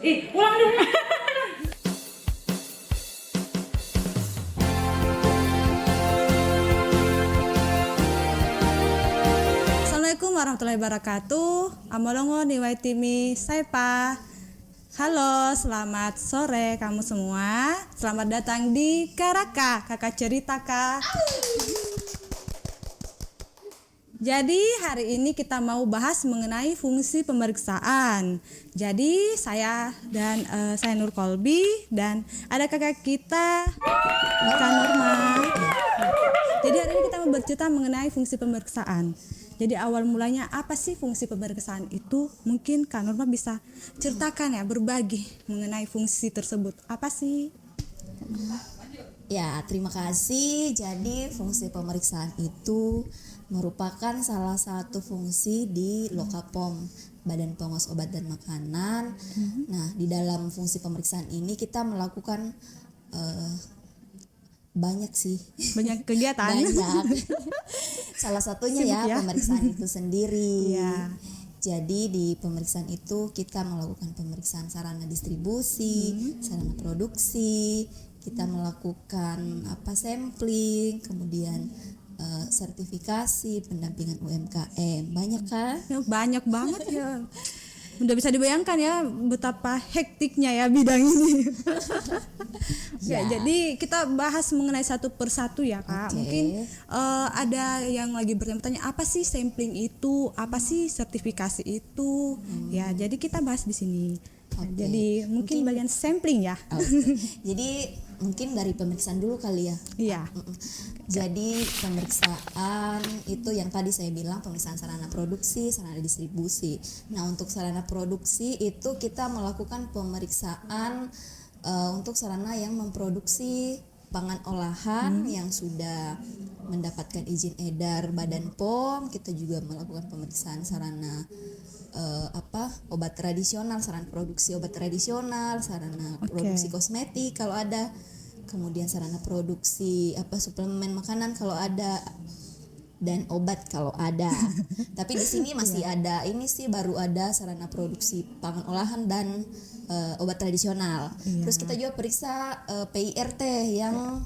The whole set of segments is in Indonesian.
Ulang dulu. Assalamualaikum warahmatullahi wabarakatuh. Amolongo niwaitimi saipa. Halo, selamat sore kamu semua. Selamat datang di Karaka, Kakak Cerita Kak. Jadi hari ini kita mau bahas mengenai fungsi pemeriksaan. Jadi saya Nur Kolbi dan ada kakak kita Kak Norma. Jadi hari ini kita mau bercerita mengenai fungsi pemeriksaan. Jadi awal mulanya apa sih fungsi pemeriksaan itu? Mungkin Kak Norma bisa ceritakan ya, berbagi mengenai fungsi tersebut. Apa sih? Ya, terima kasih. Jadi fungsi pemeriksaan itu merupakan salah satu fungsi di Lokapom, Badan Pengawas Obat dan Makanan. Nah, di dalam fungsi pemeriksaan ini kita melakukan banyak sih. Banyak kegiatan. Banyak. Salah satunya Sibuk ya. pemeriksaan itu sendiri. Ya. Jadi di pemeriksaan itu kita melakukan pemeriksaan sarana distribusi, sarana produksi, kita melakukan sampling, kemudian sertifikasi, pendampingan UMKM. Banyak kan? Ya, banyak banget ya. Udah bisa dibayangkan ya betapa hektiknya ya bidang ini. Ya, jadi kita bahas mengenai satu persatu ya Kak. Oke. Mungkin ada yang lagi bertanya apa sih sampling itu, apa sih sertifikasi itu. Ya, jadi kita bahas di sini. Oke. Jadi mungkin bagian sampling ya. Oke. Jadi mungkin dari pemeriksaan dulu kali ya. Iya. Jadi pemeriksaan itu yang tadi saya bilang, pemeriksaan sarana produksi, sarana distribusi. Nah, untuk sarana produksi itu kita melakukan pemeriksaan untuk sarana yang memproduksi pangan olahan yang sudah mendapatkan izin edar Badan POM. Kita juga melakukan pemeriksaan sarana obat tradisional, sarana produksi obat tradisional, sarana produksi kosmetik kalau ada, kemudian sarana produksi suplemen makanan kalau ada, dan obat kalau ada. Tapi di sini masih ada baru ada sarana produksi pangan olahan dan obat tradisional. Terus kita juga periksa PIRT yang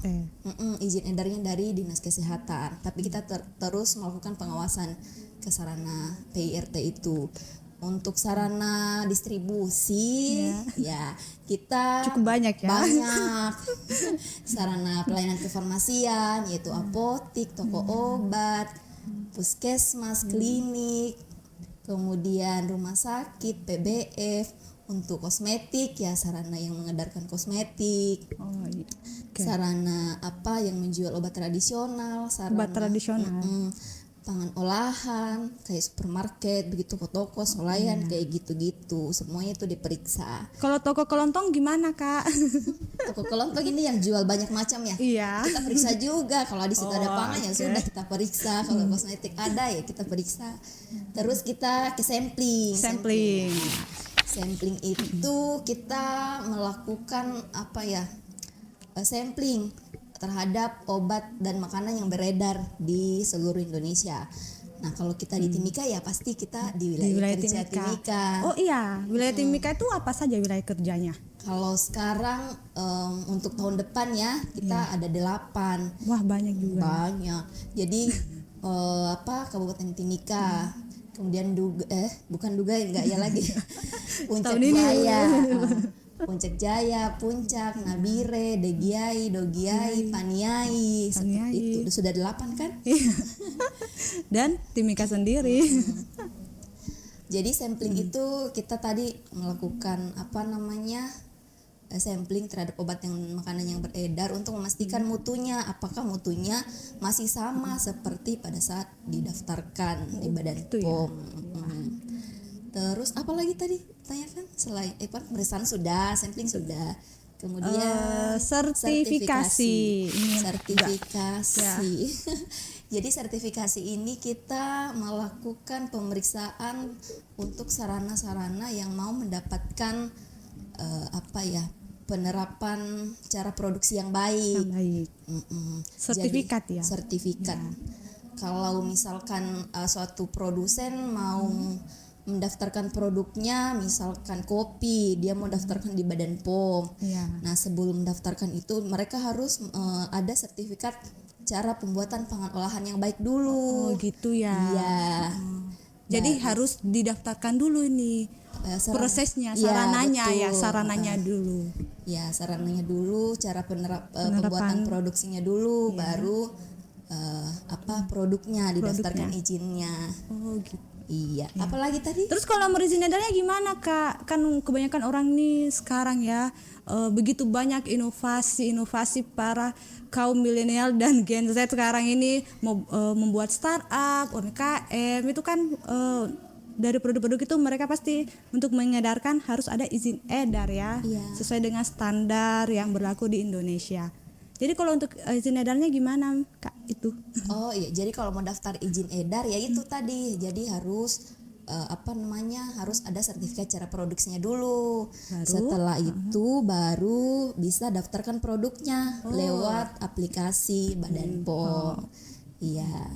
izin edarnya dari Dinas Kesehatan. Tapi kita terus melakukan pengawasan ke sarana PIRT itu. Untuk sarana distribusi ya kita Cukup banyak ya. Banyak. Sarana pelayanan kefarmasian yaitu apotik, toko obat, puskesmas, klinik, kemudian rumah sakit, PBF. Untuk kosmetik ya sarana yang mengedarkan kosmetik. Sarana yang menjual obat tradisional, sarana Obat tradisional. pangan olahan kayak supermarket begitu, toko swalayan kayak gitu-gitu, semuanya itu diperiksa. Kalau toko kelontong gimana Kak? Toko kelontong ini yang jual banyak macam ya. Iya. Kita periksa juga kalau di situ ada pangan ya sudah kita periksa, kalau kosmetik ada ya kita periksa. Terus kita ke sampling. Sampling itu kita melakukan sampling terhadap obat dan makanan yang beredar di seluruh Indonesia. Nah, kalau kita di Timika ya pasti kita di wilayah kerja Timika. Oh iya, wilayah Timika itu apa saja wilayah kerjanya? Kalau sekarang untuk tahun depan ya kita ada 8. Wah, banyak juga. Banyak. Jadi Kabupaten Timika. Kemudian Puncak Jaya. Puncak Jaya, Puncak, Nabire, Degiai, Dogiai, Paniai, seperti itu. Sudah 8 kan? Dan Timika sendiri. Jadi sampling itu kita tadi melakukan sampling terhadap obat yang makanan yang beredar untuk memastikan mutunya, apakah mutunya masih sama seperti pada saat didaftarkan di Badan POM. Terus apa lagi tadi tanyakan? Selain pemeriksaan sudah, sampling sudah, kemudian sertifikasi. Jadi sertifikasi ini kita melakukan pemeriksaan untuk sarana-sarana yang mau mendapatkan penerapan cara produksi yang baik. Sertifikat. Jadi, sertifikat. Kalau misalkan suatu produsen mau mendaftarkan produknya, misalkan kopi, dia mau daftarkan di Badan POM. Iya. Nah, sebelum mendaftarkan itu mereka harus ada sertifikat cara pembuatan pangan olahan yang baik dulu. Oh gitu ya. Iya. Jadi harus didaftarkan dulu ini prosesnya, sarananya betul. sarananya dulu. Ya, sarananya dulu, cara pembuatan produksinya dulu, baru produknya didaftarkan izinnya. Oh gitu. Iya. Apalagi tadi? Terus kalau merizin edarnya gimana Kak? Kan kebanyakan orang nih sekarang ya begitu banyak inovasi para kaum milenial dan Gen Z sekarang ini membuat startup, UMKM itu kan dari produk-produk itu mereka pasti untuk mengedarkan harus ada izin edar ya, sesuai dengan standar yang berlaku di Indonesia. Jadi kalau untuk izin edarnya gimana Kak itu? Oh iya, jadi kalau mau daftar izin edar ya itu tadi. Jadi harus harus ada sertifikat cara produksinya dulu. Setelah itu baru bisa daftarkan produknya lewat aplikasi Badan POM. Iya.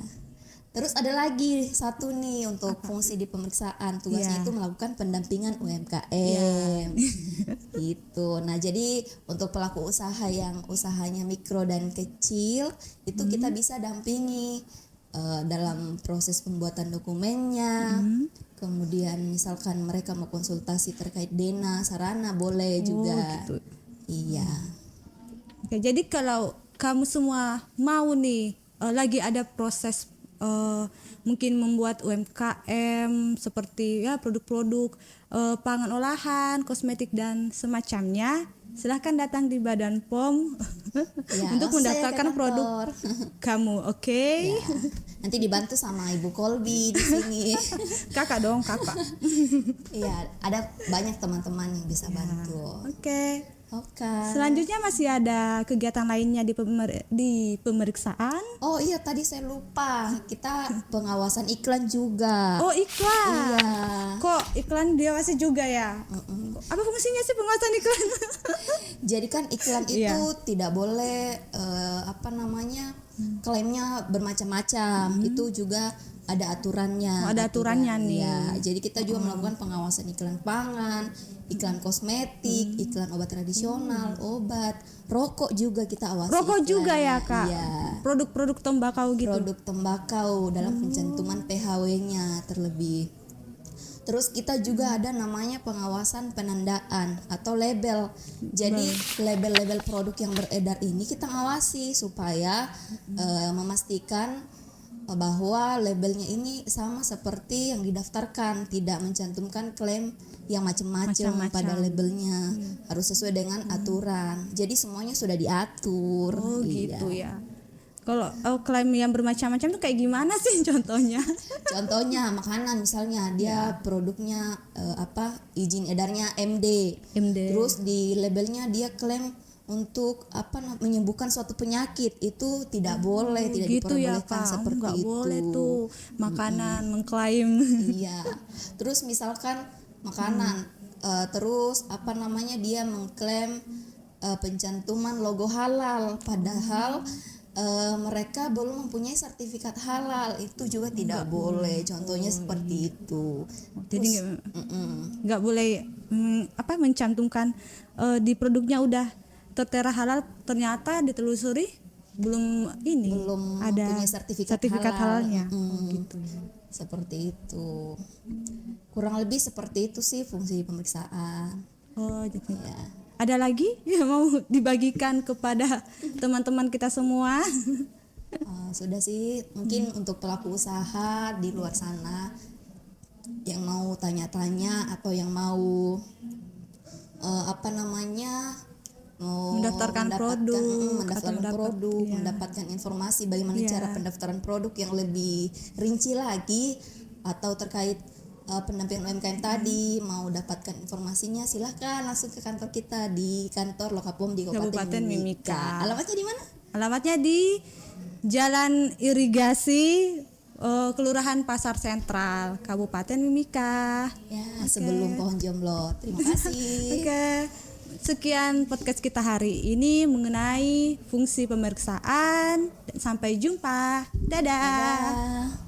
Terus ada lagi satu nih untuk fungsi di pemeriksaan, tugasnya itu melakukan pendampingan UMKM. Gitu. Nah, jadi untuk pelaku usaha yang usahanya mikro dan kecil itu kita bisa dampingi dalam proses pembuatan dokumennya. Kemudian misalkan mereka mau konsultasi terkait dana, sarana boleh juga. Gitu. Iya. Oke, jadi kalau kamu semua mau nih lagi ada proses mungkin membuat UMKM seperti ya produk-produk pangan olahan, kosmetik dan semacamnya, silahkan datang di Badan POM untuk mendaftarkan produk kamu, oke? Ya, nanti dibantu sama Ibu Kolbi di sini. Kakak dong, kakak. Iya, ada banyak teman-teman yang bisa bantu. Oke. Oke. Selanjutnya masih ada kegiatan lainnya di pemeriksaan. Oh iya, tadi saya lupa. Kita pengawasan iklan juga. Oh, iklan. Iya. Kok iklan diawasi juga ya? Apa fungsinya sih pengawasan iklan? Jadi kan iklan itu tidak boleh klaimnya bermacam-macam. Itu juga ada aturannya. Ada aturannya nih. Ya, jadi kita juga melakukan pengawasan iklan pangan, iklan kosmetik, iklan obat tradisional, obat, rokok juga kita awasi. Rokok juga ya Kak? Iya. Produk-produk tembakau gitu? Produk tembakau dalam pencantuman PHW-nya terlebih. Terus kita juga ada namanya pengawasan penandaan atau label. Jadi label-label produk yang beredar ini kita awasi supaya memastikan bahwa labelnya ini sama seperti yang didaftarkan, tidak mencantumkan klaim yang macam-macam pada labelnya, harus sesuai dengan aturan. Jadi semuanya sudah diatur. Oh gitu ya. Kalau klaim yang bermacam-macam itu kayak gimana sih contohnya? Contohnya makanan misalnya dia produknya izin edarnya MD. Terus di labelnya dia klaim untuk menyembuhkan suatu penyakit, itu tidak boleh, tidak gitu diperbolehkan ya, seperti nggak itu. boleh tuh makanan mengklaim. Iya. Terus misalkan makanan terus dia mengklaim pencantuman logo halal, padahal mereka belum mempunyai sertifikat halal, itu juga tidak boleh. Contohnya seperti itu. Jadi nggak boleh mencantumkan di produknya udah tertera halal, ternyata ditelusuri belum ada mempunyai sertifikat halalnya. Gitu. Seperti itu. Kurang lebih seperti itu sih fungsi pemeriksaan. Oh, gitu. Ya. Ada lagi yang mau dibagikan kepada teman-teman kita semua? Sudah sih, mungkin untuk pelaku usaha di luar sana yang mau tanya-tanya atau yang mau mendaftarkan produk, mendapatkan informasi bagaimana cara pendaftaran produk yang lebih rinci lagi, atau terkait pendampingan UMKM tadi, mau dapatkan informasinya silahkan langsung ke kantor kita di kantor Lokapom di Kabupaten Mimika. Alamatnya di mana? Alamatnya di Jalan Irigasi, Kelurahan Pasar Sentral, Kabupaten Mimika. Ya, sebelum Pohon Jomblo. Terima kasih. Oke. Sekian podcast kita hari ini mengenai fungsi pemeriksaan. Sampai jumpa. Dadah.